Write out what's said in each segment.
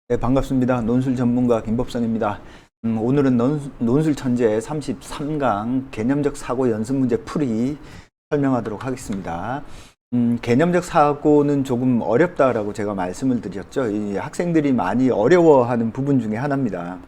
네, 반갑습니다. 논술 전문가 김법성입니다. 오늘은 논술 천재 33강 개념적 사고 연습 문제 풀이 설명하도록 하겠습니다. 개념적 사고는 조금 어렵다라고 제가 말씀을 드렸죠. 이 학생들이 많이 어려워하는 부분 중에 하나입니다.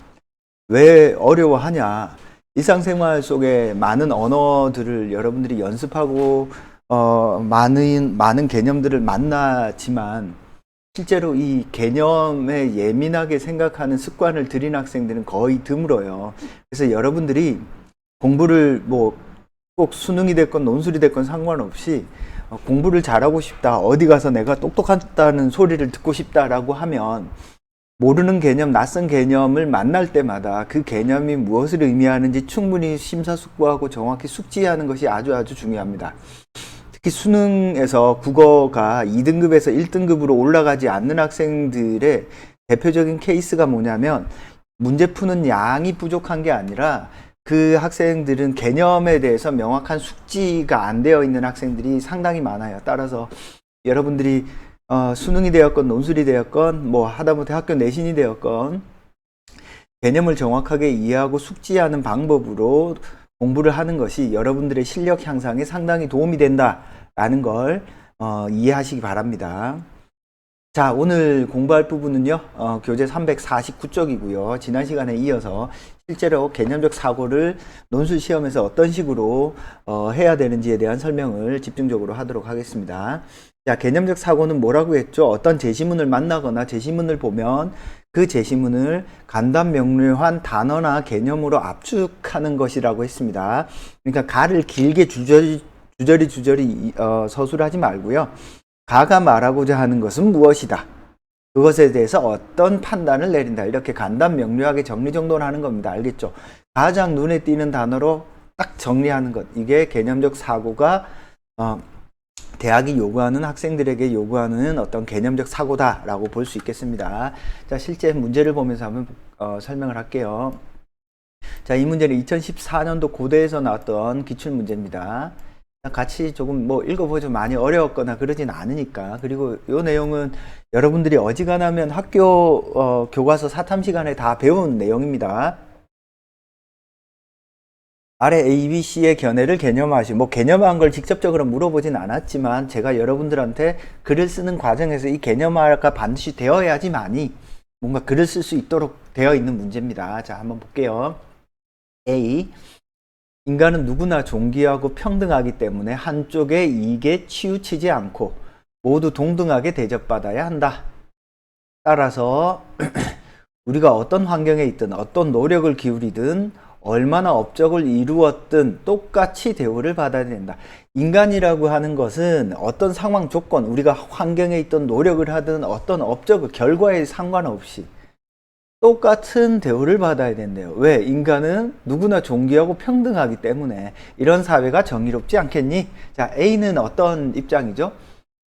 왜 어려워하냐? 일상생활 속에 많은 언어들을 여러분들이 연습하고 많은 개념들을 만나지만 실제로 이 개념에 예민하게 생각하는 습관을 들인 학생들은 거의 드물어요. 그래서 여러분들이 공부를 꼭 수능이 됐건 논술이 됐건 상관없이 공부를 잘하고 싶다, 어디 가서 내가 똑똑하다는 소리를 듣고 싶다라고 하면 모르는 개념, 낯선 개념을 만날 때마다 그 개념이 무엇을 의미하는지 충분히 심사숙고하고 정확히 숙지하는 것이 아주 중요합니다. 특히 수능에서 국어가 2등급에서 1등급으로 올라가지 않는 학생들의 대표적인 케이스가 뭐냐면 문제 푸는 양이 부족한 게 아니라 그 학생들은 개념에 대해서 명확한 숙지가 안 되어 있는 학생들이 상당히 많아요. 따라서 여러분들이 수능이 되었건 논술이 되었건 하다못해 학교 내신이 되었건 개념을 정확하게 이해하고 숙지하는 방법으로 공부를 하는 것이 여러분들의 실력 향상에 상당히 도움이 된다라는 걸 이해하시기 바랍니다. 자, 오늘 공부할 부분은요, 교재 349쪽이고요. 지난 시간에 이어서 실제로 개념적 사고를 논술 시험에서 어떤 식으로 해야 되는지에 대한 설명을 집중적으로 하도록 하겠습니다. 자, 개념적 사고는 뭐라고 했죠? 어떤 제시문을 만나거나 제시문을 보면 그 제시문을 간단 명료한 단어나 개념으로 압축하는 것이라고 했습니다. 그러니까 가를 길게 주저리 서술하지 말고요. 가가 말하고자 하는 것은 무엇이다. 그것에 대해서 어떤 판단을 내린다. 이렇게 간단 명료하게 정리정돈을 하는 겁니다. 알겠죠? 가장 눈에 띄는 단어로 딱 정리하는 것. 이게 개념적 사고가 대학이 요구하는, 학생들에게 요구하는 어떤 개념적 사고다라고 볼 수 있겠습니다. 자, 실제 문제를 보면서 한번 설명을 할게요. 자, 이 문제는 2014년도 고대에서 나왔던 기출문제입니다. 같이 조금 읽어보죠. 많이 어려웠거나 그러진 않으니까. 그리고 이 내용은 여러분들이 어지간하면 학교 교과서 사탐 시간에 다 배운 내용입니다. 아래 A, B, C의 견해를 개념화하시. 개념화한 걸 직접적으로 물어보진 않았지만 제가 여러분들한테 글을 쓰는 과정에서 이 개념화가 반드시 되어야지만이 뭔가 글을 쓸 수 있도록 되어 있는 문제입니다. 자, 한번 볼게요. A. 인간은 누구나 존귀하고 평등하기 때문에 한쪽의 이익에 치우치지 않고 모두 동등하게 대접받아야 한다. 따라서 우리가 어떤 환경에 있든 어떤 노력을 기울이든 얼마나 업적을 이루었든 똑같이 대우를 받아야 된다. 인간이라고 하는 것은 어떤 상황 조건, 우리가 환경에 있던 노력을 하든 어떤 업적을 결과에 상관없이 똑같은 대우를 받아야 된대요. 왜? 인간은 누구나 존귀하고 평등하기 때문에. 이런 사회가 정의롭지 않겠니? 자, A는 어떤 입장이죠?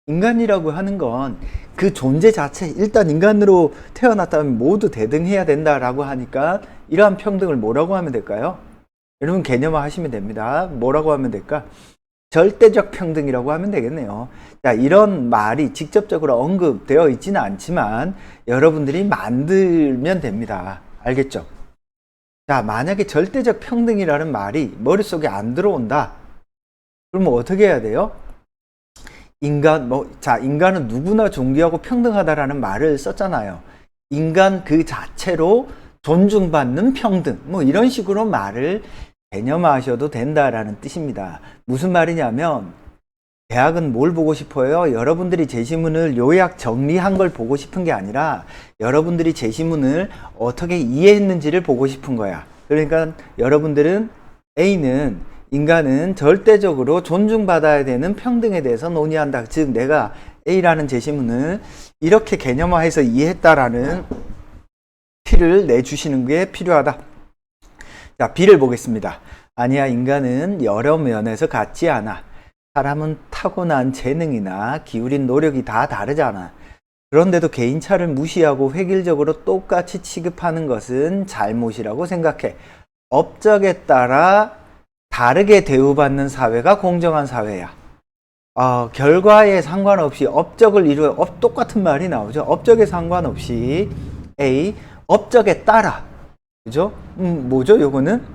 인간이라고 하는 건 그 존재 자체, 일단 인간으로 태어났다면 모두 대등해야 된다라고 하니까 이러한 평등을 뭐라고 하면 될까요? 여러분 개념화 하시면 됩니다. 뭐라고 하면 될까? 절대적 평등이라고 하면 되겠네요. 자, 이런 말이 직접적으로 언급되어 있지는 않지만 여러분들이 만들면 됩니다. 알겠죠? 자, 만약에 절대적 평등이라는 말이 머릿속에 안 들어온다. 그러면 어떻게 해야 돼요? 인간은 누구나 존귀하고 평등하다라는 말을 썼잖아요. 인간 그 자체로 존중받는 평등. 이런 식으로 말을 개념화하셔도 된다라는 뜻입니다. 무슨 말이냐면 대학은 뭘 보고 싶어요? 여러분들이 제시문을 요약 정리한 걸 보고 싶은 게 아니라 여러분들이 제시문을 어떻게 이해했는지를 보고 싶은 거야. 그러니까 여러분들은 A는 인간은 절대적으로 존중받아야 되는 평등에 대해서 논의한다. 즉 내가 A라는 제시문을 이렇게 개념화해서 이해했다라는 P를 내주시는 게 필요하다. 자, B를 보겠습니다. 아니야, 인간은 여러 면에서 같지 않아. 사람은 타고난 재능이나 기울인 노력이 다 다르잖아. 그런데도 개인차를 무시하고 획일적으로 똑같이 취급하는 것은 잘못이라고 생각해. 업적에 따라 다르게 대우받는 사회가 공정한 사회야. 결과에 상관없이 업적을 똑같은 말이 나오죠. 업적에 상관없이 A. 업적에 따라. 그죠? 뭐죠? 요거는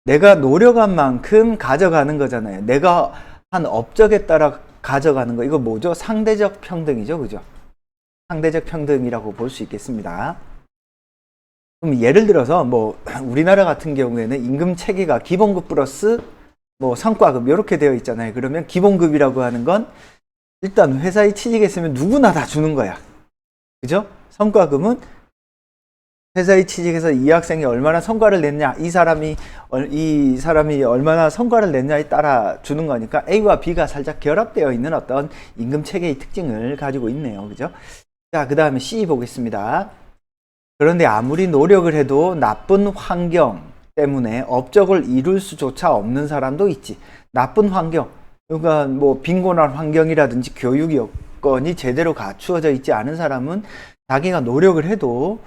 내가 노력한 만큼 가져가는 거잖아요. 내가 한 업적에 따라 가져가는 거. 이거 뭐죠? 상대적 평등이죠. 그죠? 상대적 평등이라고 볼 수 있겠습니다. 그럼 예를 들어서 뭐 우리나라 같은 경우에는 임금 체계가 기본급 플러스 뭐 성과급 이렇게 되어 있잖아요. 그러면 기본급이라고 하는 건 일단 회사에 취직했으면 누구나 다 주는 거야. 그죠? 성과급은 회사에 취직해서 이 학생이 얼마나 성과를 냈냐, 이 사람이 얼마나 성과를 냈냐에 따라 주는 거니까 A와 B가 살짝 결합되어 있는 어떤 임금 체계의 특징을 가지고 있네요. 그죠? 자, 그 다음에 C 보겠습니다. 그런데 아무리 노력을 해도 나쁜 환경 때문에 업적을 이룰 수조차 없는 사람도 있지. 나쁜 환경, 그러니까 뭐 빈곤한 환경이라든지 교육 여건이 제대로 갖추어져 있지 않은 사람은 자기가 노력을 해도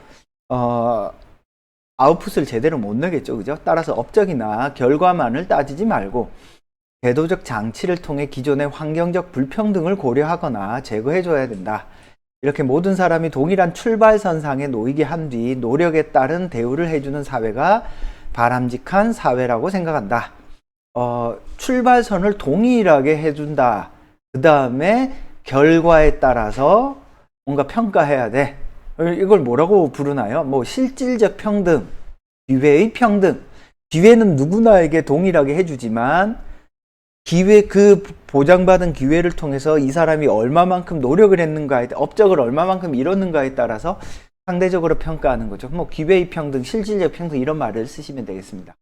아웃풋을 제대로 못 내겠죠. 그죠? 따라서 업적이나 결과만을 따지지 말고 제도적 장치를 통해 기존의 환경적 불평등을 고려하거나 제거해 줘야 된다. 이렇게 모든 사람이 동일한 출발선상에 놓이게 한 뒤 노력에 따른 대우를 해주는 사회가 바람직한 사회라고 생각한다. 출발선을 동일하게 해준다. 그 다음에 결과에 따라서 뭔가 평가해야 돼. 이걸 뭐라고 부르나요? 뭐 실질적 평등, 기회의 평등. 기회는 누구나에게 동일하게 해주지만 그 보장받은 기회를 통해서 이 사람이 얼마만큼 노력을 했는가에, 업적을 얼마만큼 이뤘는가에 따라서 상대적으로 평가하는 거죠. 뭐 기회의 평등, 실질적 평등 이런 말을 쓰시면 되겠습니다.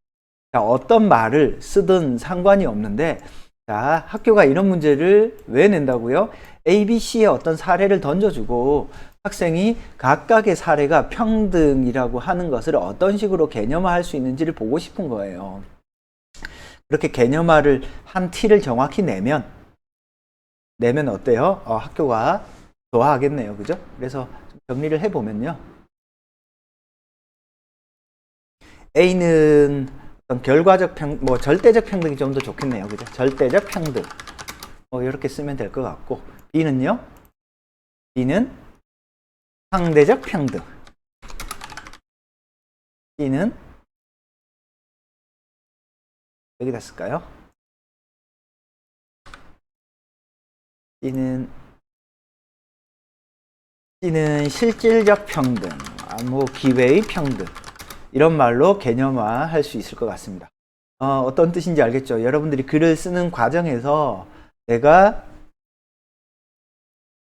자, 어떤 말을 쓰든 상관이 없는데, 자, 학교가 이런 문제를 왜 낸다고요? A, B, C의 어떤 사례를 던져주고 학생이 각각의 사례가 평등이라고 하는 것을 어떤 식으로 개념화할 수 있는지를 보고 싶은 거예요. 그렇게 개념화를 한 티를 정확히 내면 어때요? 학교가 좋아하겠네요. 그죠? 그래서 정리를 해보면요. A는 어떤 결과적 절대적 평등이 좀 더 좋겠네요. 그죠? 절대적 평등. 이렇게 쓰면 될 것 같고, B는요? B는 상대적 평등. C는 여기다 쓸까요? C는 실질적 평등, 뭐 기회의 평등 이런 말로 개념화 할 수 있을 것 같습니다. 어떤 뜻인지 알겠죠? 여러분들이 글을 쓰는 과정에서 내가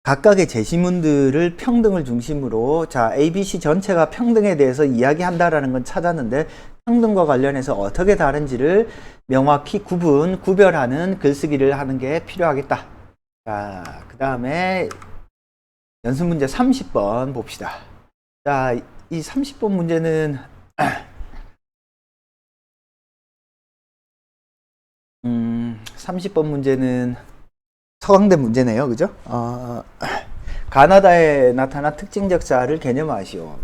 각각의 제시문들을 평등을 중심으로 자 ABC 전체가 평등에 대해서 이야기한다라는 건 찾았는데 평등과 관련해서 어떻게 다른지를 명확히 구별하는 글쓰기를 하는 게 필요하겠다. 자, 그 다음에 연습 문제 30번 봅시다. 자, 이 30번 문제는 30번 문제는 서강대 문제네요. 그죠? 가나다에 나타난 특징적 자아를 개념화하시오.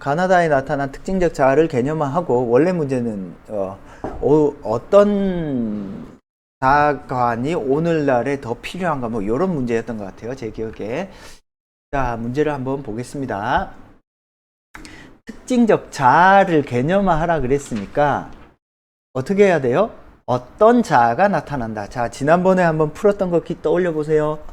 가나다에 나타난 특징적 자아를 개념화하고 원래 문제는 어떤 자아관이 오늘날에 더 필요한가 뭐 이런 문제였던 것 같아요. 제 기억에. 자, 문제를 한번 보겠습니다. 특징적 자아를 개념화하라 그랬으니까 어떻게 해야 돼요? 어떤 자아가 나타난다. 자, 지난번에 한번 풀었던 거 떠올려 보세요.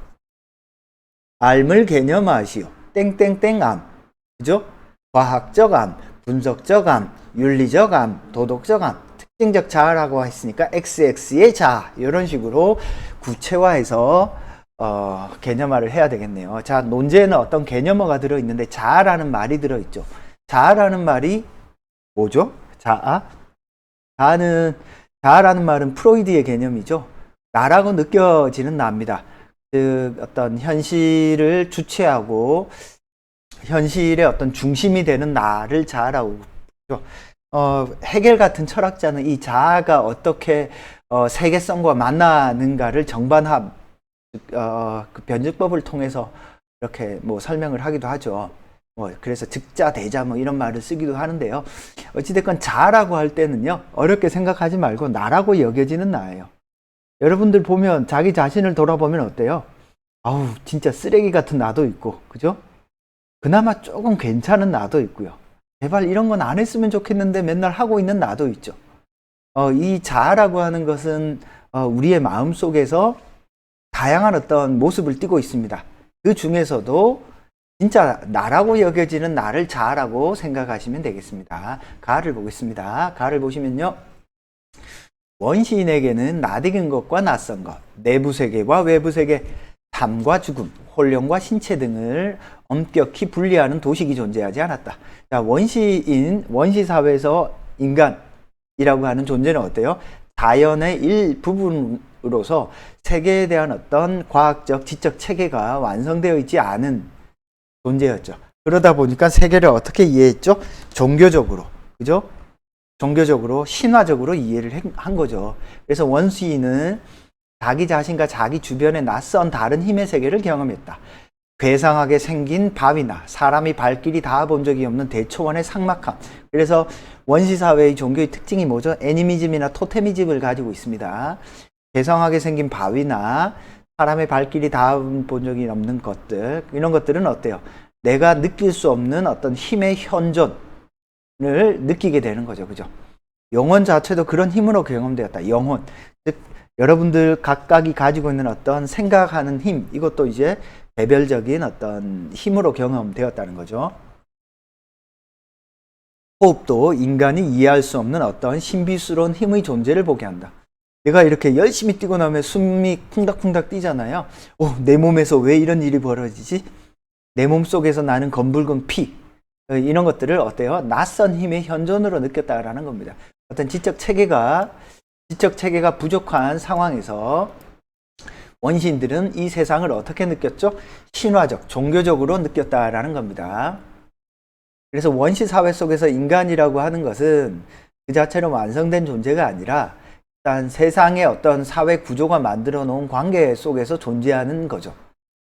암을 개념화하시오. 땡땡땡 암. 그죠? 과학적 암, 분석적 암, 윤리적 암, 도덕적 암. 특징적 자아라고 했으니까 XX의 자아. 이런 식으로 구체화해서 개념화를 해야 되겠네요. 자, 논제에는 어떤 개념어가 들어있는데 자아라는 말이 들어있죠. 자아라는 말이 뭐죠? 자아? 자아라는 말은 프로이드의 개념이죠. 나라고 느껴지는 나입니다. 즉 어떤 현실을 주체하고 현실의 어떤 중심이 되는 나를 자아라고 부르죠. 헤겔 같은 철학자는 이 자아가 어떻게 세계성과 만나는가를 정반합 그 변증법을 통해서 이렇게 뭐 설명을 하기도 하죠. 그래서 즉자 대자 뭐 이런 말을 쓰기도 하는데요. 어찌됐건 자아라고 할 때는요, 어렵게 생각하지 말고 나라고 여겨지는 나예요. 여러분들 보면 자기 자신을 돌아보면 어때요? 아우, 진짜 쓰레기 같은 나도 있고, 그죠? 그나마 조금 괜찮은 나도 있고요. 제발 이런 건 안 했으면 좋겠는데 맨날 하고 있는 나도 있죠. 이 자아라고 하는 것은 우리의 마음 속에서 다양한 어떤 모습을 띠고 있습니다. 그 중에서도 진짜 나라고 여겨지는 나를 자아라고 생각하시면 되겠습니다. 가를 보겠습니다. 가를 보시면요. 원시인에게는 낯익은 것과 낯선 것, 내부 세계와 외부 세계, 삶과 죽음, 혼령과 신체 등을 엄격히 분리하는 도식이 존재하지 않았다. 자, 원시 사회에서 인간이라고 하는 존재는 어때요? 자연의 일부분으로서 세계에 대한 어떤 과학적, 지적 체계가 완성되어 있지 않은 존재였죠. 그러다 보니까 세계를 어떻게 이해했죠? 종교적으로, 그죠? 종교적으로, 신화적으로 이해를 한 거죠. 그래서 원시인은 자기 자신과 자기 주변의 낯선 다른 힘의 세계를 경험했다. 괴상하게 생긴 바위나 사람이 발길이 닿아본 적이 없는 대초원의 삭막함. 그래서 원시사회의 종교의 특징이 뭐죠? 애니미즘이나 토테미즘을 가지고 있습니다. 괴상하게 생긴 바위나 사람의 발길이 닿아본 적이 없는 것들, 이런 것들은 어때요? 내가 느낄 수 없는 어떤 힘의 현존을 느끼게 되는 거죠. 그죠? 영혼 자체도 그런 힘으로 경험되었다. 영혼. 즉, 여러분들 각각이 가지고 있는 어떤 생각하는 힘, 이것도 이제 개별적인 어떤 힘으로 경험되었다는 거죠. 호흡도 인간이 이해할 수 없는 어떤 신비스러운 힘의 존재를 보게 한다. 내가 이렇게 열심히 뛰고 나면 숨이 쿵닥쿵닥 뛰잖아요. 내 몸에서 왜 이런 일이 벌어지지? 내 몸 속에서 나는 검붉은 피, 이런 것들을 어때요? 낯선 힘의 현존으로 느꼈다라는 겁니다. 어떤 지적 체계가 부족한 상황에서 원시인들은 이 세상을 어떻게 느꼈죠? 신화적, 종교적으로 느꼈다라는 겁니다. 그래서 원시 사회 속에서 인간이라고 하는 것은 그 자체로 완성된 존재가 아니라 일단 세상의 어떤 사회 구조가 만들어 놓은 관계 속에서 존재하는 거죠.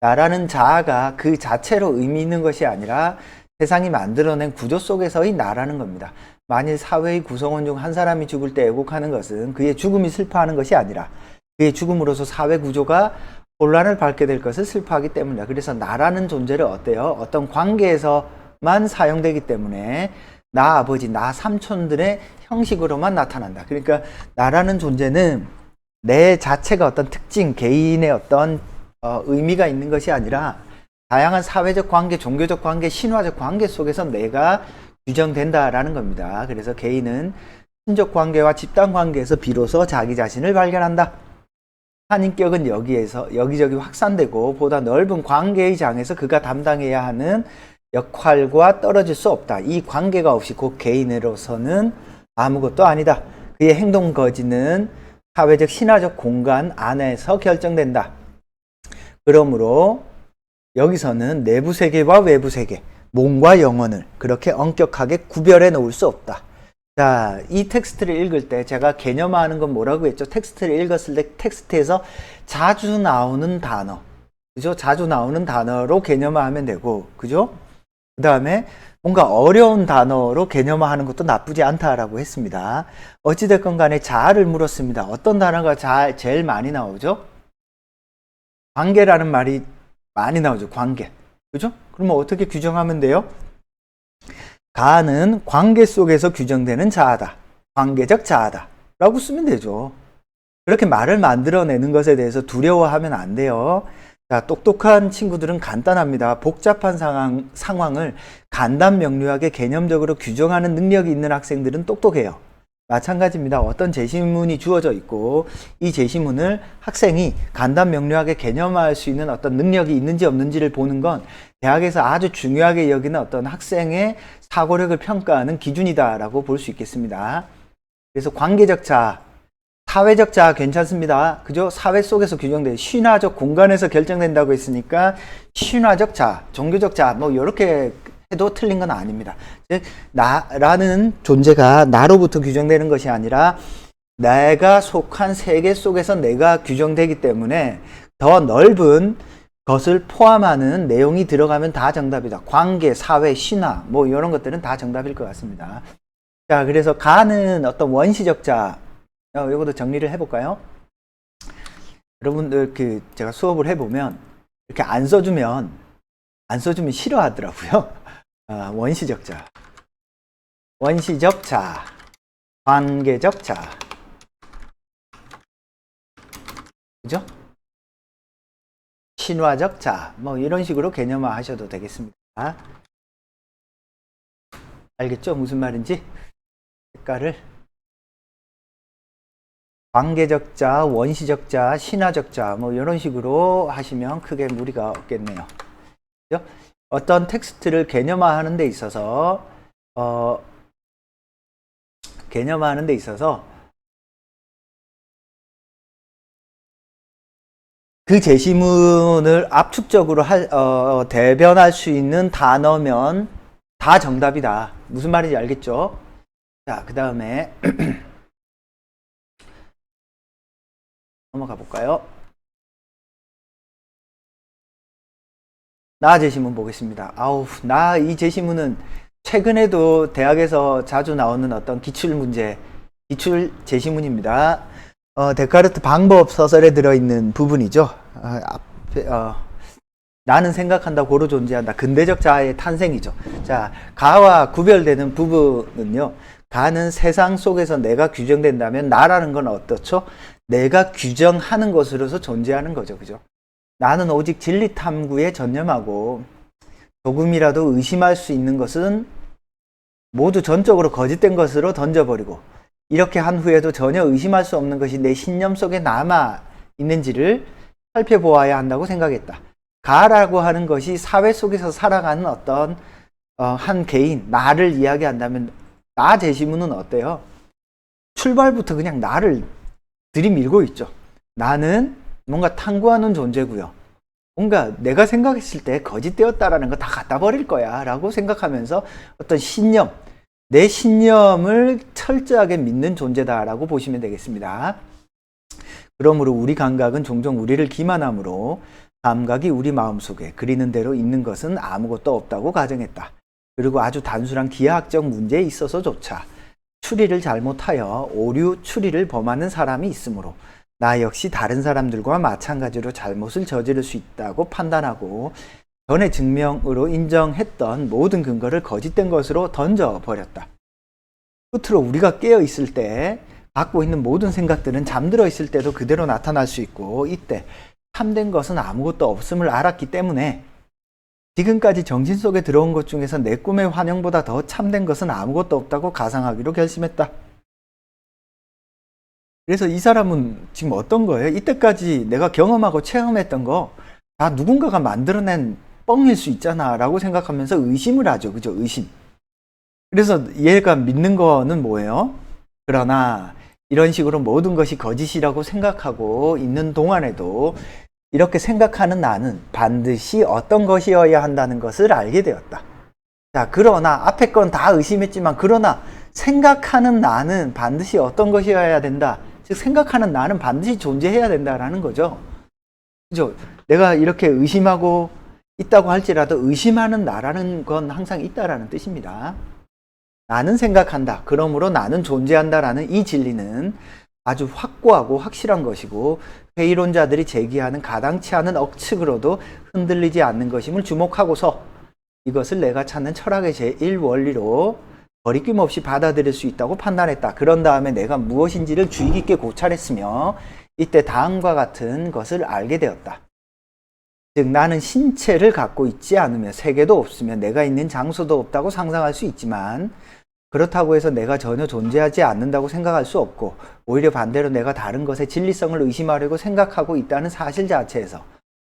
나라는 자아가 그 자체로 의미 있는 것이 아니라 세상이 만들어낸 구조 속에서의 나라는 겁니다. 만일 사회의 구성원 중 한 사람이 죽을 때 애곡하는 것은 그의 죽음이 슬퍼하는 것이 아니라 그의 죽음으로서 사회 구조가 혼란을 밟게 될 것을 슬퍼하기 때문이다. 그래서 나라는 존재를 어때요? 어떤 관계에서만 사용되기 때문에 나 아버지, 나 삼촌들의 형식으로만 나타난다. 그러니까 나라는 존재는 내 자체가 어떤 특징, 개인의 어떤 의미가 있는 것이 아니라 다양한 사회적 관계, 종교적 관계, 신화적 관계 속에서 내가 규정된다라는 겁니다. 그래서 개인은 친족 관계와 집단 관계에서 비로소 자기 자신을 발견한다. 한 인격은 여기에서 여기저기 확산되고 보다 넓은 관계의 장에서 그가 담당해야 하는 역할과 떨어질 수 없다. 이 관계가 없이 곧 개인으로서는 아무것도 아니다. 그의 행동 거지는 사회적 신화적 공간 안에서 결정된다. 그러므로 여기서는 내부 세계와 외부 세계, 몸과 영혼을 그렇게 엄격하게 구별해 놓을 수 없다. 자, 이 텍스트를 읽을 때 제가 개념화하는 건 뭐라고 했죠? 텍스트를 읽었을 때 텍스트에서 자주 나오는 단어, 그죠? 자주 나오는 단어로 개념화하면 되고, 그죠? 그 다음에 뭔가 어려운 단어로 개념화하는 것도 나쁘지 않다라고 했습니다. 어찌됐건 간에 자아를 물었습니다. 어떤 단어가 제일 많이 나오죠? 관계라는 말이 많이 나오죠. 관계. 그죠? 그러면 어떻게 규정하면 돼요? 가는 관계 속에서 규정되는 자아다. 관계적 자아다. 라고 쓰면 되죠. 그렇게 말을 만들어내는 것에 대해서 두려워하면 안 돼요. 자, 똑똑한 친구들은 간단합니다. 복잡한 상황을 간단 명료하게 개념적으로 규정하는 능력이 있는 학생들은 똑똑해요. 마찬가지입니다. 어떤 제시문이 주어져 있고 이 제시문을 학생이 간단 명료하게 개념화할 수 있는 어떤 능력이 있는지 없는지를 보는 건 대학에서 아주 중요하게 여기는 어떤 학생의 사고력을 평가하는 기준이다라고 볼 수 있겠습니다. 그래서 관계적 자아, 사회적 자아 괜찮습니다. 그죠? 사회 속에서 규정된 신화적 공간에서 결정된다고 했으니까 신화적 자아, 종교적 자아 뭐 이렇게 해도 틀린 건 아닙니다. 즉 나라는 존재가 나로부터 규정되는 것이 아니라 내가 속한 세계 속에서 내가 규정되기 때문에 더 넓은 것을 포함하는 내용이 들어가면 다 정답이다. 관계, 사회, 신화 뭐 이런 것들은 다 정답일 것 같습니다. 자, 그래서 가는 어떤 원시적 자아, 이것도 정리를 해볼까요? 여러분들 제가 수업을 해보면 이렇게 안 써주면 안 써주면 싫어하더라고요. 원시적 자, 원시적 자, 관계적 자, 그죠? 신화적 자, 뭐 이런 식으로 개념화 하셔도 되겠습니다. 알겠죠? 무슨 말인지? 색깔을 관계적 자, 원시적 자, 신화적 자, 뭐 이런 식으로 하시면 크게 무리가 없겠네요. 그죠? 어떤 텍스트를 개념화하는 데 있어서 그 제시문을 압축적으로 대변할 수 있는 단어면 다 정답이다. 무슨 말인지 알겠죠? 자, 그 다음에 넘어가 볼까요? 나 제시문 보겠습니다. 나 이 제시문은 최근에도 대학에서 자주 나오는 어떤 기출 제시문입니다. 데카르트 방법 서설에 들어있는 부분이죠. 나는 생각한다, 고로 존재한다. 근대적 자아의 탄생이죠. 자, 가와 구별되는 부분은요. 가는 세상 속에서 내가 규정된다면 나라는 건 어떻죠? 내가 규정하는 것으로서 존재하는 거죠. 그죠? 나는 오직 진리 탐구에 전념하고 조금이라도 의심할 수 있는 것은 모두 전적으로 거짓된 것으로 던져버리고 이렇게 한 후에도 전혀 의심할 수 없는 것이 내 신념 속에 남아 있는지를 살펴보아야 한다고 생각했다. 가라고 하는 것이 사회 속에서 살아가는 어떤 한 개인, 나를 이야기한다면 나 제시문은 어때요? 출발부터 그냥 나를 들이밀고 있죠. 나는 뭔가 탐구하는 존재고요. 뭔가 내가 생각했을 때 거짓되었다라는 거 다 갖다 버릴 거야 라고 생각하면서 어떤 신념, 내 신념을 철저하게 믿는 존재다라고 보시면 되겠습니다. 그러므로 우리 감각은 종종 우리를 기만하므로 감각이 우리 마음속에 그리는 대로 있는 것은 아무것도 없다고 가정했다. 그리고 아주 단순한 기하학적 문제에 있어서조차 추리를 잘못하여 오류 추리를 범하는 사람이 있으므로 나 역시 다른 사람들과 마찬가지로 잘못을 저지를 수 있다고 판단하고 전에 증명으로 인정했던 모든 근거를 거짓된 것으로 던져버렸다. 끝으로 우리가 깨어있을 때 갖고 있는 모든 생각들은 잠들어 있을 때도 그대로 나타날 수 있고 이때 참된 것은 아무것도 없음을 알았기 때문에 지금까지 정신 속에 들어온 것 중에서 내 꿈의 환영보다 더 참된 것은 아무것도 없다고 가상하기로 결심했다. 그래서 이 사람은 지금 어떤 거예요? 이때까지 내가 경험하고 체험했던 거 다 누군가가 만들어낸 뻥일 수 있잖아 라고 생각하면서 의심을 하죠. 그죠? 의심. 그래서 얘가 믿는 거는 뭐예요? 그러나 이런 식으로 모든 것이 거짓이라고 생각하고 있는 동안에도 이렇게 생각하는 나는 반드시 어떤 것이어야 한다는 것을 알게 되었다. 자, 그러나 앞에 건 다 의심했지만 그러나 생각하는 나는 반드시 어떤 것이어야 된다. 즉 생각하는 나는 반드시 존재해야 된다라는 거죠. 그죠? 내가 이렇게 의심하고 있다고 할지라도 의심하는 나라는 건 항상 있다라는 뜻입니다. 나는 생각한다. 그러므로 나는 존재한다라는 이 진리는 아주 확고하고 확실한 것이고 회의론자들이 제기하는 가당치 않은 억측으로도 흔들리지 않는 것임을 주목하고서 이것을 내가 찾는 철학의 제1원리로 거리낌 없이 받아들일 수 있다고 판단했다. 그런 다음에 내가 무엇인지를 주의 깊게 고찰했으며 이때 다음과 같은 것을 알게 되었다. 즉 나는 신체를 갖고 있지 않으며 세계도 없으며 내가 있는 장소도 없다고 상상할 수 있지만 그렇다고 해서 내가 전혀 존재하지 않는다고 생각할 수 없고 오히려 반대로 내가 다른 것의 진리성을 의심하려고 생각하고 있다는 사실 자체에서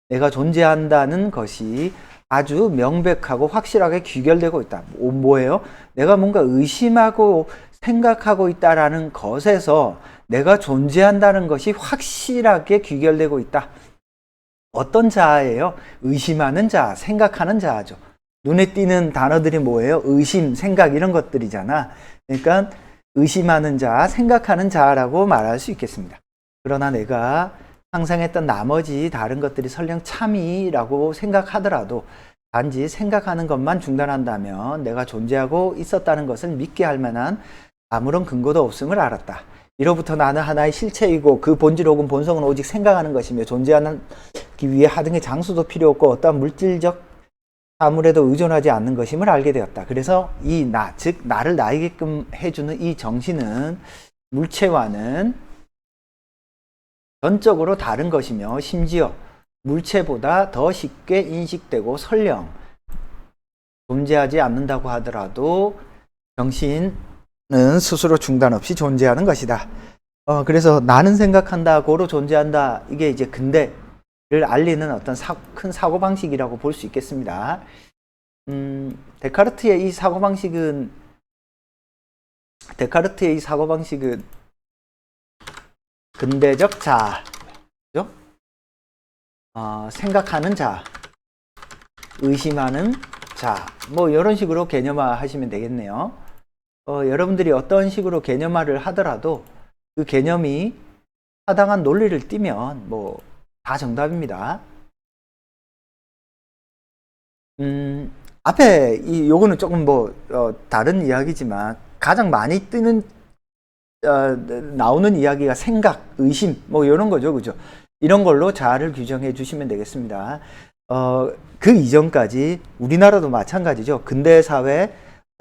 내가 존재한다는 것이 아주 명백하고 확실하게 귀결되고 있다. 뭐예요? 내가 뭔가 의심하고 생각하고 있다라는 것에서 내가 존재한다는 것이 확실하게 귀결되고 있다. 어떤 자아예요? 의심하는 자아, 생각하는 자아죠. 눈에 띄는 단어들이 뭐예요? 의심, 생각 이런 것들이잖아. 그러니까 의심하는 자, 생각하는 자라고 말할 수 있겠습니다. 그러나 내가 상상했던 나머지 다른 것들이 설령 참이라고 생각하더라도 단지 생각하는 것만 중단한다면 내가 존재하고 있었다는 것을 믿게 할 만한 아무런 근거도 없음을 알았다. 이로부터 나는 하나의 실체이고 그 본질 혹은 본성은 오직 생각하는 것이며 존재하기 위해 하등의 장소도 필요 없고 어떠한 물질적 사물에도 의존하지 않는 것임을 알게 되었다. 그래서 이 나, 즉 나를 나이게끔 해주는 이 정신은 물체와는 전적으로 다른 것이며 심지어 물체보다 더 쉽게 인식되고 설령 존재하지 않는다고 하더라도 정신은 스스로 중단 없이 존재하는 것이다. 그래서 나는 생각한다고로 존재한다. 이게 이제 근대를 알리는 어떤 큰 사고방식이라고 볼 수 있겠습니다. 데카르트의 이 사고방식은 근대적 자, 그죠? 생각하는 자, 의심하는 자, 뭐 이런 식으로 개념화 하시면 되겠네요. 여러분들이 어떤 식으로 개념화를 하더라도 그 개념이 타당한 논리를 띠면 뭐 다 정답입니다. 앞에 요거는 조금 다른 이야기지만 가장 많이 뜨는 나오는 이야기가 생각, 의심 뭐 이런 거죠, 그죠? 이런 걸로 자아를 규정해 주시면 되겠습니다. 그 이전까지 우리나라도 마찬가지죠. 근대 사회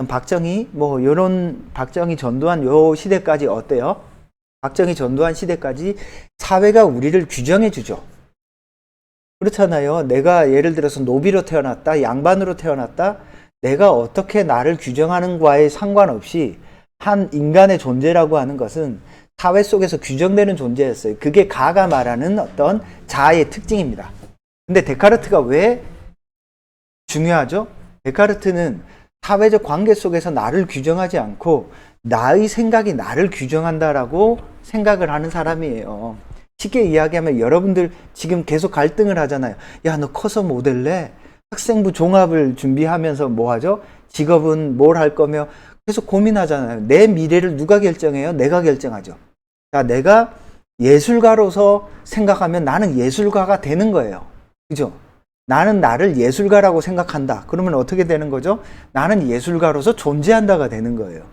박정희 뭐 요런 박정희 전두환 요 시대까지 어때요? 박정희 전두환 시대까지 사회가 우리를 규정해 주죠. 그렇잖아요. 내가 예를 들어서 노비로 태어났다, 양반으로 태어났다, 내가 어떻게 나를 규정하는과에 상관없이 한 인간의 존재라고 하는 것은 사회 속에서 규정되는 존재였어요. 그게 가가 말하는 어떤 자아의 특징입니다. 근데 데카르트가 왜 중요하죠? 데카르트는 사회적 관계 속에서 나를 규정하지 않고 나의 생각이 나를 규정한다라고 생각을 하는 사람이에요. 쉽게 이야기하면 여러분들 지금 계속 갈등을 하잖아요. 야, 너 커서 뭐 될래? 학생부 종합을 준비하면서 뭐 하죠? 직업은 뭘 할 거며 계속 고민하잖아요. 내 미래를 누가 결정해요? 내가 결정하죠. 자, 내가 예술가로서 생각하면 나는 예술가가 되는 거예요. 그죠? 나는 나를 예술가라고 생각한다. 그러면 어떻게 되는 거죠? 나는 예술가로서 존재한다가 되는 거예요.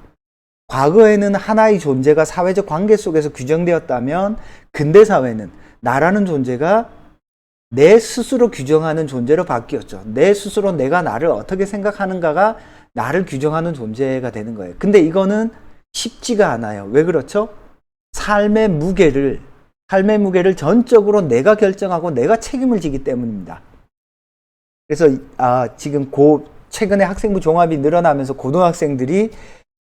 과거에는 하나의 존재가 사회적 관계 속에서 규정되었다면 근대 사회는 나라는 존재가 내 스스로 규정하는 존재로 바뀌었죠. 내 스스로 내가 나를 어떻게 생각하는가가 나를 규정하는 존재가 되는 거예요. 근데 이거는 쉽지가 않아요. 왜 그렇죠? 삶의 무게를 전적으로 내가 결정하고 내가 책임을 지기 때문입니다. 그래서 지금 최근에 학생부 종합이 늘어나면서 고등학생들이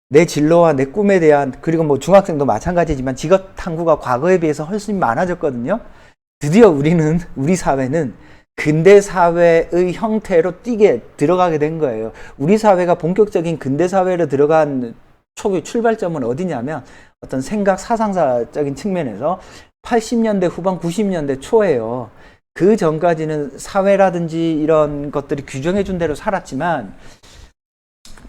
내 진로와 내 꿈에 대한, 그리고 뭐 중학생도 마찬가지지만 직업 탐구가 과거에 비해서 훨씬 많아졌거든요. 드디어 우리 사회는 근대 사회의 형태로 들어가게 된 거예요. 우리 사회가 본격적인 근대 사회로 들어간 초기 출발점은 어디냐면 어떤 생각 사상사적인 측면에서 80년대 후반 90년대 초예요. 그 전까지는 사회라든지 이런 것들이 규정해 준 대로 살았지만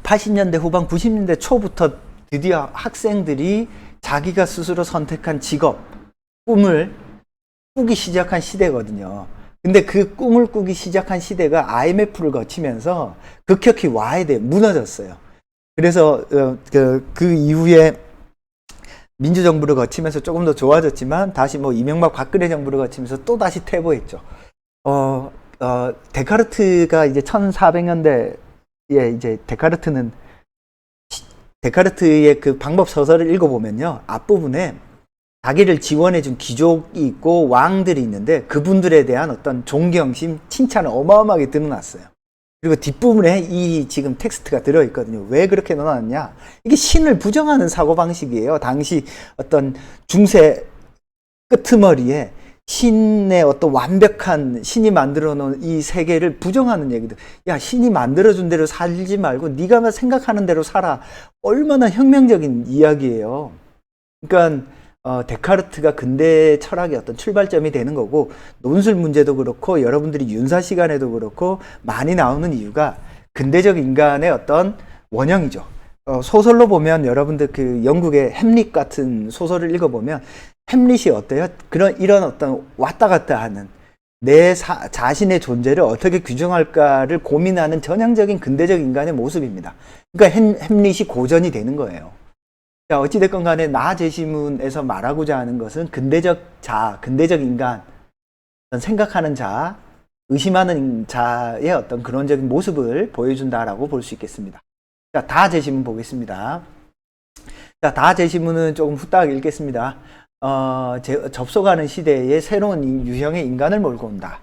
80년대 후반 90년대 초부터 드디어 학생들이 자기가 스스로 선택한 직업, 꿈을 꾸기 시작한 시대거든요. 근데 그 꿈을 꾸기 시작한 시대가 IMF를 거치면서 급격히 무너졌어요. 그래서 그 이후에 민주정부를 거치면서 조금 더 좋아졌지만 다시 뭐 이명박 박근혜 정부를 거치면서 또 다시 퇴보했죠. 데카르트가 이제 1400년대에 이제 데카르트의 그 방법 서설을 읽어보면요. 앞부분에 자기를 지원해준 귀족이 있고 왕들이 있는데 그분들에 대한 어떤 존경심, 칭찬을 어마어마하게 드러났어요. 그리고 뒷부분에 이 지금 텍스트가 들어있거든요. 왜 그렇게 넣어놨냐? 이게 신을 부정하는 사고방식이에요. 당시 어떤 중세 끄트머리에 신의 어떤 완벽한 신이 만들어 놓은 이 세계를 부정하는 얘기들. 야, 신이 만들어준 대로 살지 말고 네가 생각하는 대로 살아. 얼마나 혁명적인 이야기예요. 그러니까 데카르트가 근대 철학의 어떤 출발점이 되는 거고, 논술 문제도 그렇고 여러분들이 윤사 시간에도 그렇고 많이 나오는 이유가 근대적 인간의 어떤 원형이죠. 소설로 보면 여러분들 그 영국의 햄릿 같은 소설을 읽어보면 햄릿이 어때요? 이런 어떤 왔다 갔다 하는 내 자신의 존재를 어떻게 규정할까를 고민하는 전형적인 근대적 인간의 모습입니다. 그러니까 햄릿이 고전이 되는 거예요. 자, 어찌됐건 간에 나 제시문에서 말하고자 하는 것은 근대적 인간, 생각하는 자, 의심하는 자의 어떤 근원적인 모습을 보여준다라고 볼 수 있겠습니다. 자, 다 제시문 보겠습니다. 자, 다 제시문은 조금 후딱 읽겠습니다. 접속하는 시대에 새로운 유형의 인간을 몰고 온다.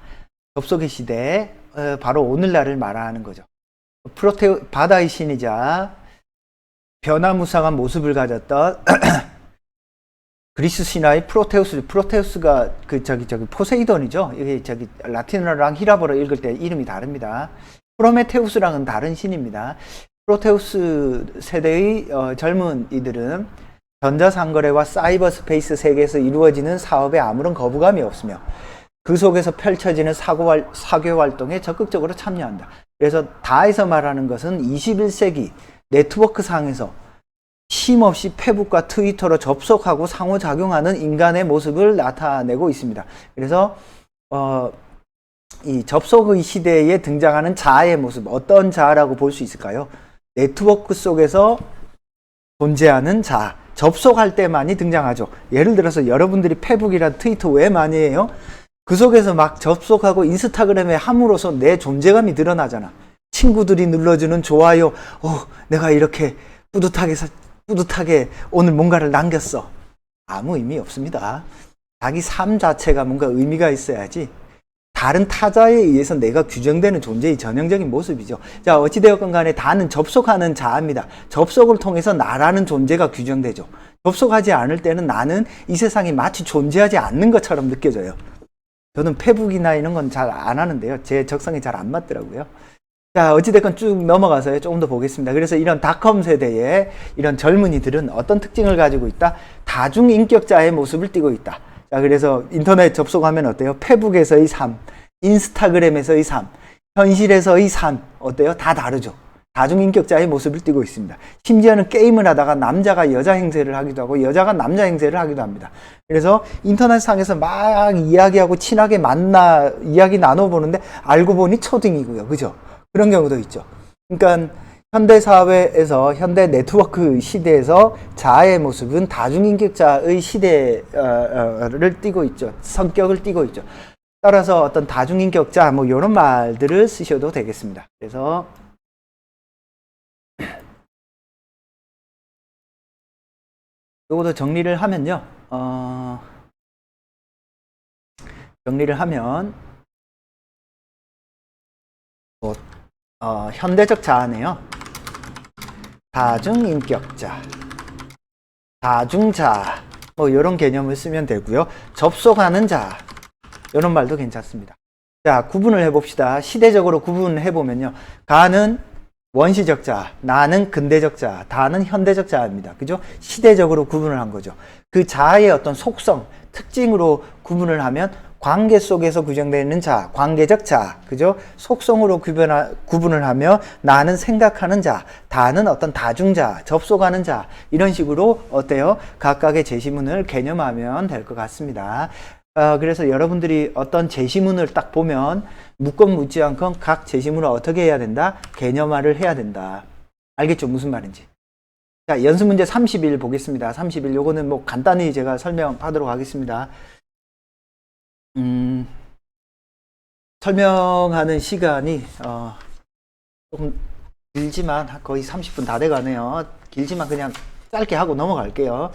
접속의 시대, 바로 오늘날을 말하는 거죠. 바다의 신이자 변화무쌍한 모습을 가졌던 그리스 신화의 프로테우스가 포세이돈이죠. 이게 라틴어랑 히라보로 읽을 때 이름이 다릅니다. 프로메테우스랑은 다른 신입니다. 프로테우스 세대의 젊은 이들은 전자상거래와 사이버 스페이스 세계에서 이루어지는 사업에 아무런 거부감이 없으며 그 속에서 펼쳐지는 사교 활동에 적극적으로 참여한다. 그래서 다에서 말하는 것은 21세기 네트워크상에서 쉼없이 페북과 트위터로 접속하고 상호작용하는 인간의 모습을 나타내고 있습니다. 그래서 이 접속의 시대에 등장하는 자아의 모습, 어떤 자아라고 볼 수 있을까요? 네트워크 속에서 존재하는 자아, 접속할 때만이 등장하죠. 예를 들어서 여러분들이 페북이나 트위터 왜 많이 해요? 그 속에서 막 접속하고 인스타그램에 함으로써 내 존재감이 드러나잖아. 친구들이 눌러주는 좋아요, 내가 이렇게 뿌듯하게 오늘 뭔가를 남겼어. 아무 의미 없습니다. 자기 삶 자체가 뭔가 의미가 있어야지 다른 타자에 의해서 내가 규정되는 존재의 전형적인 모습이죠. 자, 어찌되었건 간에 다는 접속하는 자입니다. 접속을 통해서 나라는 존재가 규정되죠. 접속하지 않을 때는 나는 이 세상에 마치 존재하지 않는 것처럼 느껴져요. 저는 페북이나 이런 건 잘 안 하는데요. 제 적성에 잘 안 맞더라고요. 자, 어찌됐건 쭉 넘어가서 조금 더 보겠습니다. 그래서 이런 닷컴 세대의 이런 젊은이들은 어떤 특징을 가지고 있다? 다중인격자의 모습을 띠고 있다. 자, 그래서 인터넷 접속하면 어때요? 페북에서의 삶, 인스타그램에서의 삶, 현실에서의 삶, 어때요? 다 다르죠. 다중인격자의 모습을 띠고 있습니다. 심지어는 게임을 하다가 남자가 여자 행세를 하기도 하고 여자가 남자 행세를 하기도 합니다. 그래서 인터넷상에서 막 이야기하고 친하게 만나 이야기 나눠보는데 알고 보니 초딩이고요. 그죠? 그런 경우도 있죠. 그러니까 현대사회에서 현대 네트워크 시대에서 자아의 모습은 다중인격자의 시대를 띠고 있죠. 성격을 띠고 있죠. 따라서 어떤 다중인격자 뭐 이런 말들을 쓰셔도 되겠습니다. 그래서 요것도 정리를 하면요. 현대적 자아네요. 다중인격자, 다중자아, 뭐 이런 개념을 쓰면 되고요. 접속하는 자아, 이런 말도 괜찮습니다. 자, 구분을 해봅시다. 시대적으로 구분해보면요. 가는 원시적 자아, 나는 근대적 자아, 다는 현대적 자아입니다. 그죠? 시대적으로 구분을 한 거죠. 그 자아의 어떤 속성, 특징으로 구분을 하면 관계 속에서 구성되는 자아, 관계적 자아, 그죠? 속성으로 구분을 하며 나는 생각하는 자아, 다는 어떤 다중자아, 접속하는 자아, 이런 식으로 어때요? 각각의 제시문을 개념하면 될 것 같습니다. 그래서 여러분들이 어떤 제시문을 딱 보면 묻건 묻지 않건 각 제시문을 어떻게 해야 된다? 개념화를 해야 된다. 알겠죠? 무슨 말인지. 자, 연습문제 31 보겠습니다. 31, 요거는 뭐 간단히 제가 설명하도록 하겠습니다. 설명하는 시간이 조금 길지만 거의 30분 다 돼가네요. 길지만 그냥 짧게 하고 넘어갈게요.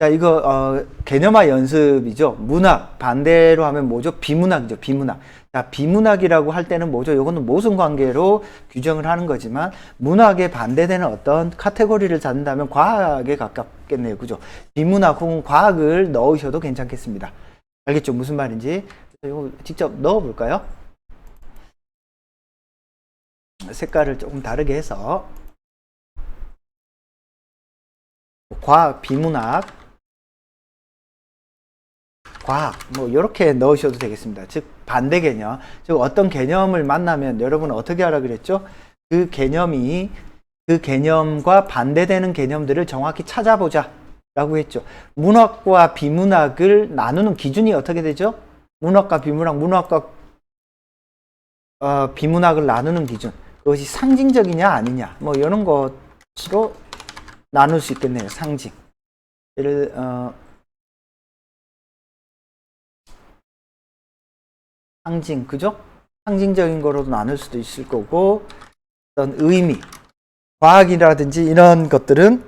자, 이거 개념화 연습이죠. 문학 반대로 하면 뭐죠? 비문학이죠. 비문학. 자, 비문학이라고 할 때는 뭐죠? 이거는 모순 관계로 규정을 하는 거지만 문학에 반대되는 어떤 카테고리를 잡는다면 과학에 가깝겠네요. 그죠? 비문학 혹은 과학을 넣으셔도 괜찮겠습니다. 알겠죠? 무슨 말인지. 이거 직접 넣어 볼까요? 색깔을 조금 다르게 해서 과학, 비문학, 과학 뭐 이렇게 넣으셔도 되겠습니다. 즉 반대 개념, 즉 어떤 개념을 만나면 여러분은 어떻게 하라 그랬죠? 그 개념과 반대되는 개념들을 정확히 찾아보자 라고 했죠. 문학과 비문학을 나누는 기준이 어떻게 되죠? 문학과 비문학, 문학과 비문학을 나누는 기준, 그것이 상징적이냐 아니냐 뭐 이런 것으로 나눌 수 있겠네요. 상징. 예를 상징, 그죠? 상징적인 거로도 나눌 수도 있을 거고, 어떤 의미, 과학이라든지 이런 것들은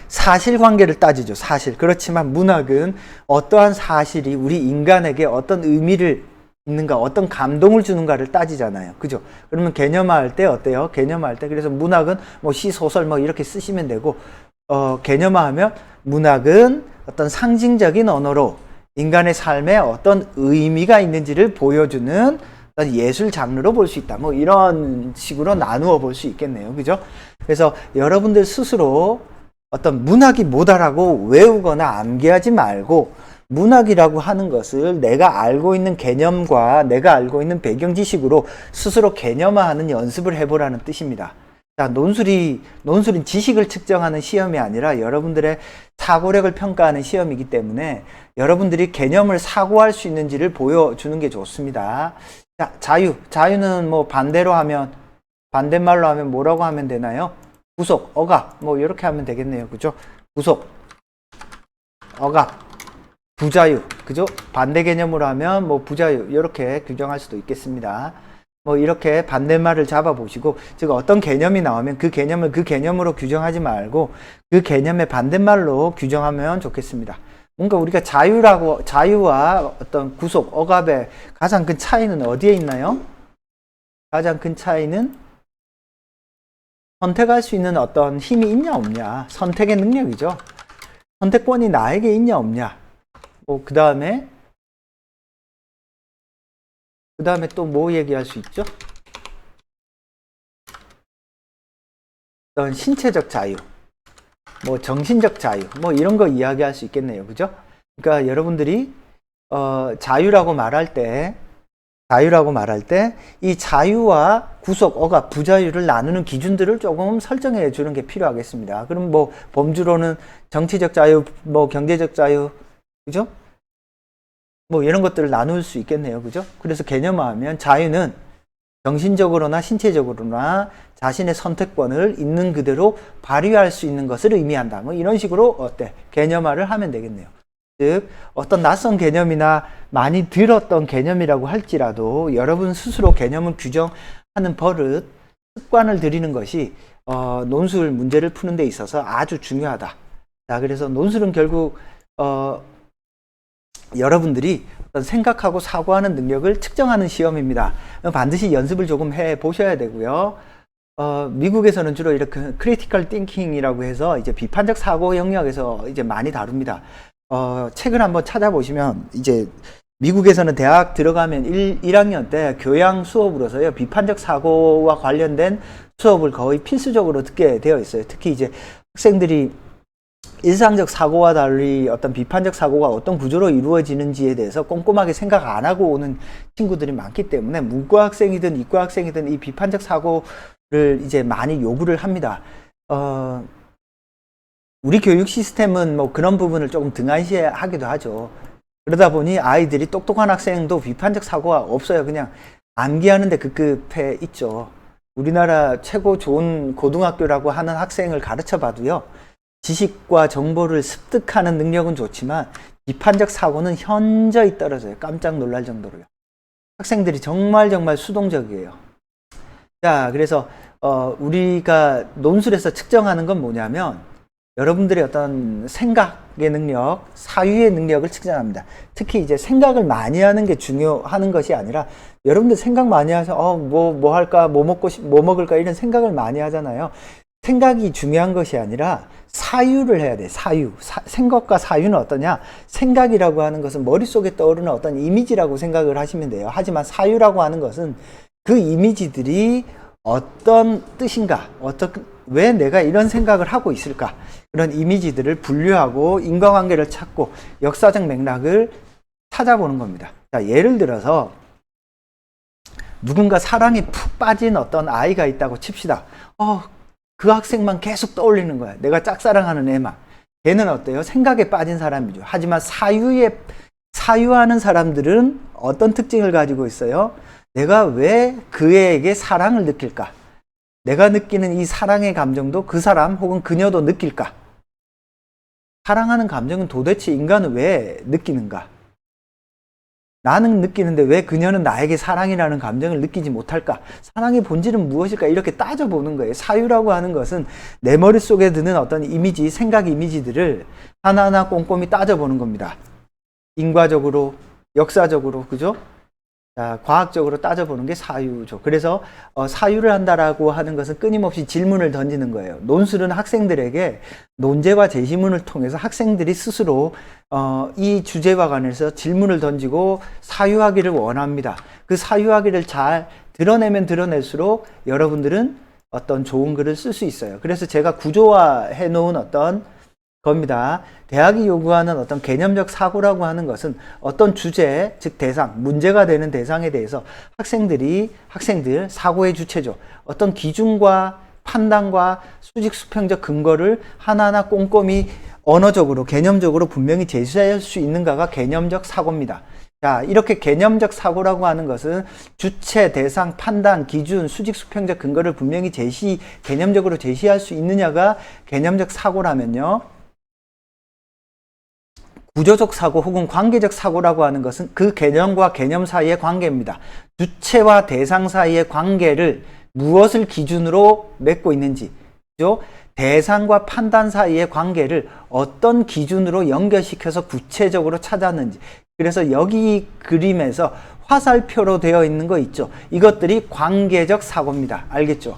사실관계를 따지죠. 사실. 그렇지만 문학은 어떠한 사실이 우리 인간에게 어떤 의미를 있는가, 어떤 감동을 주는가를 따지잖아요. 그죠? 그러면 개념화할 때 어때요? 개념화할 때. 그래서 문학은 뭐 시, 소설 뭐 이렇게 쓰시면 되고, 개념화하면 문학은 어떤 상징적인 언어로 인간의 삶에 어떤 의미가 있는지를 보여주는 어떤 예술 장르로 볼 수 있다. 뭐 이런 식으로 나누어 볼 수 있겠네요. 그죠? 그래서 여러분들 스스로 어떤 문학이 뭐다라고 외우거나 암기하지 말고, 문학이라고 하는 것을 내가 알고 있는 개념과 내가 알고 있는 배경 지식으로 스스로 개념화하는 연습을 해보라는 뜻입니다. 자, 논술은 지식을 측정하는 시험이 아니라 여러분들의 사고력을 평가하는 시험이기 때문에 여러분들이 개념을 사고할 수 있는지를 보여주는 게 좋습니다. 자, 자유는 뭐 반대말로 하면 뭐라고 하면 되나요? 구속, 억압, 뭐 이렇게 하면 되겠네요. 그죠? 구속, 억압, 부자유, 그죠? 반대 개념으로 하면 뭐 부자유 이렇게 규정할 수도 있겠습니다. 뭐 이렇게 반대말을 잡아보시고, 즉 어떤 개념이 나오면 그 개념을 그 개념으로 규정하지 말고 그 개념의 반대말로 규정하면 좋겠습니다. 뭔가 우리가 자유와 어떤 구속, 억압의 가장 큰 차이는 어디에 있나요? 가장 큰 차이는 선택할 수 있는 어떤 힘이 있냐 없냐, 선택의 능력이죠. 선택권이 나에게 있냐 없냐. 뭐 그 다음에 또 뭐 얘기할 수 있죠? 어떤 신체적 자유, 뭐 정신적 자유, 뭐 이런 거 이야기할 수 있겠네요. 그죠? 그러니까 여러분들이 자유라고 말할 때 이 자유와 구속, 억압, 부자유를 나누는 기준들을 조금 설정해 주는 게 필요하겠습니다. 그럼 뭐 범주로는 정치적 자유, 뭐 경제적 자유, 그죠? 뭐 이런 것들을 나눌 수 있겠네요. 그죠? 그래서 개념화하면 자유는 정신적으로나 신체적으로나 자신의 선택권을 있는 그대로 발휘할 수 있는 것을 의미한다. 뭐 이런 식으로 개념화를 하면 되겠네요. 즉 어떤 낯선 개념이나 많이 들었던 개념이라고 할지라도 여러분 스스로 개념을 규정하는 버릇, 습관을 들이는 것이 논술 문제를 푸는 데 있어서 아주 중요하다. 자, 그래서 논술은 결국 여러분들이 어떤 생각하고 사고하는 능력을 측정하는 시험입니다. 반드시 연습을 조금 해 보셔야 되고요. 미국에서는 주로 이렇게 크리티컬 띵킹이라고 해서 이제 비판적 사고 영역에서 이제 많이 다룹니다. 책을 한번 찾아보시면 이제 미국에서는 대학 들어가면 1학년 때 교양 수업으로서요, 비판적 사고와 관련된 수업을 거의 필수적으로 듣게 되어 있어요. 특히 이제 학생들이 일상적 사고와 달리 어떤 비판적 사고가 어떤 구조로 이루어지는지에 대해서 꼼꼼하게 생각 안 하고 오는 친구들이 많기 때문에 문과 학생이든 이과 학생이든 이 비판적 사고를 이제 많이 요구를 합니다. 우리 교육 시스템은 뭐 그런 부분을 조금 등한시하기도 하죠. 그러다 보니 아이들이 똑똑한 학생도 비판적 사고가 없어요. 그냥 암기하는데 급급해 있죠. 우리나라 최고 좋은 고등학교라고 하는 학생을 가르쳐 봐도요, 지식과 정보를 습득하는 능력은 좋지만 비판적 사고는 현저히 떨어져요. 깜짝 놀랄 정도로요. 학생들이 정말 수동적이에요. 자, 그래서 우리가 논술에서 측정하는 건 뭐냐면 여러분들의 어떤 생각의 능력, 사유의 능력을 측정합니다. 특히 이제 생각을 많이 하는 게 중요한 것이 아니라, 여러분들 생각 많이 해서 뭐 할까, 뭐 먹을까 이런 생각을 많이 하잖아요. 생각이 중요한 것이 아니라 사유를 해야 돼. 생각과 사유는 어떠냐? 생각이라고 하는 것은 머릿속에 떠오르는 어떤 이미지라고 생각을 하시면 돼요. 하지만 사유라고 하는 것은 그 이미지들이 어떤 뜻인가, 왜 내가 이런 생각을 하고 있을까, 그런 이미지들을 분류하고 인과관계를 찾고 역사적 맥락을 찾아보는 겁니다. 자, 예를 들어서 누군가 사랑에 푹 빠진 어떤 아이가 있다고 칩시다. 그 학생만 계속 떠올리는 거야. 내가 짝사랑하는 애만. 걔는 어때요? 생각에 빠진 사람이죠. 하지만 사유하는 사람들은 어떤 특징을 가지고 있어요? 내가 왜 그 애에게 사랑을 느낄까? 내가 느끼는 이 사랑의 감정도 그 사람 혹은 그녀도 느낄까? 사랑하는 감정은 도대체 인간은 왜 느끼는가? 나는 느끼는데 왜 그녀는 나에게 사랑이라는 감정을 느끼지 못할까? 사랑의 본질은 무엇일까? 이렇게 따져보는 거예요. 사유라고 하는 것은 내 머릿속에 드는 어떤 이미지, 생각 이미지들을 하나하나 꼼꼼히 따져보는 겁니다. 인과적으로, 역사적으로, 그죠? 자, 과학적으로 따져보는 게 사유죠. 그래서 사유를 한다라고 하는 것은 끊임없이 질문을 던지는 거예요. 논술은 학생들에게 논제와 제시문을 통해서 학생들이 스스로 이 주제와 관해서 질문을 던지고 사유하기를 원합니다. 그 사유하기를 잘 드러내면 드러낼수록 여러분들은 어떤 좋은 글을 쓸 수 있어요. 그래서 제가 구조화해 놓은 어떤 겁니다. 대학이 요구하는 어떤 개념적 사고라고 하는 것은 어떤 주제, 즉 대상, 문제가 되는 대상에 대해서 학생들, 사고의 주체죠. 어떤 기준과 판단과 수직 수평적 근거를 하나하나 꼼꼼히 언어적으로, 개념적으로 분명히 제시할 수 있는가가 개념적 사고입니다. 자, 이렇게 개념적 사고라고 하는 것은 주체, 대상, 판단, 기준, 수직 수평적 근거를 분명히 개념적으로 제시할 수 있느냐가 개념적 사고라면요. 구조적 사고 혹은 관계적 사고라고 하는 것은 그 개념과 개념 사이의 관계입니다. 주체와 대상 사이의 관계를 무엇을 기준으로 맺고 있는지, 그죠? 대상과 판단 사이의 관계를 어떤 기준으로 연결시켜서 구체적으로 찾았는지. 그래서 여기 그림에서 화살표로 되어 있는 거 있죠? 이것들이 관계적 사고입니다. 알겠죠?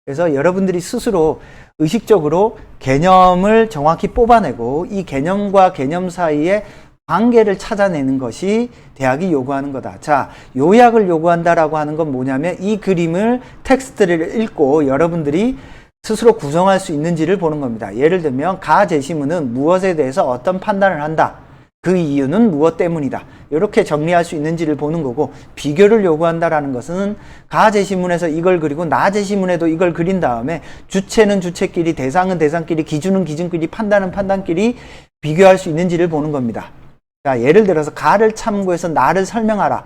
그래서 여러분들이 스스로 의식적으로 개념을 정확히 뽑아내고 이 개념과 개념 사이의 관계를 찾아내는 것이 대학이 요구하는 거다. 자, 요약을 요구한다라고 하는 건 뭐냐면 이 그림을 텍스트를 읽고 여러분들이 스스로 구성할 수 있는지를 보는 겁니다. 예를 들면 가제시문은 무엇에 대해서 어떤 판단을 한다. 그 이유는 무엇 때문이다. 이렇게 정리할 수 있는지를 보는 거고, 비교를 요구한다라는 것은 가제시문에서 이걸 그리고 나제시문에도 이걸 그린 다음에 주체는 주체끼리, 대상은 대상끼리, 기준은 기준끼리, 판단은 판단끼리 비교할 수 있는지를 보는 겁니다. 자, 예를 들어서 가를 참고해서 나를 설명하라.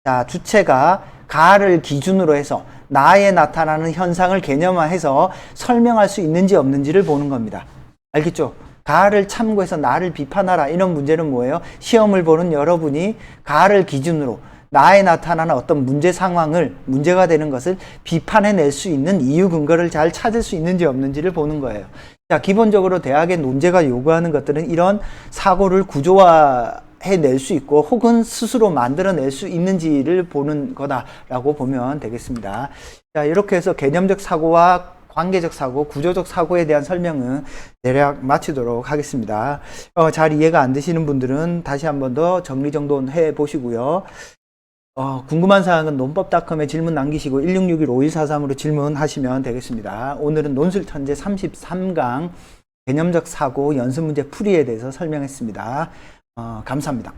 자, 주체가 가를 기준으로 해서 나에 나타나는 현상을 개념화해서 설명할 수 있는지 없는지를 보는 겁니다. 알겠죠? 가를 참고해서 나를 비판하라. 이런 문제는 뭐예요? 시험을 보는 여러분이 가를 기준으로 나에 나타나는 어떤 문제 상황을, 문제가 되는 것을 비판해낼 수 있는 이유 근거를 잘 찾을 수 있는지 없는지를 보는 거예요. 자, 기본적으로 대학의 논제가 요구하는 것들은 이런 사고를 구조화해낼 수 있고 혹은 스스로 만들어낼 수 있는지를 보는 거다라고 보면 되겠습니다. 자, 이렇게 해서 개념적 사고와 관계적 사고, 구조적 사고에 대한 설명은 대략 마치도록 하겠습니다. 잘 이해가 안 되시는 분들은 다시 한 번 더 정리정돈해 보시고요. 궁금한 사항은 논법닷컴에 질문 남기시고 1661-5143으로 질문하시면 되겠습니다. 오늘은 논술천재 33강 개념적 사고 연습문제 풀이에 대해서 설명했습니다. 감사합니다.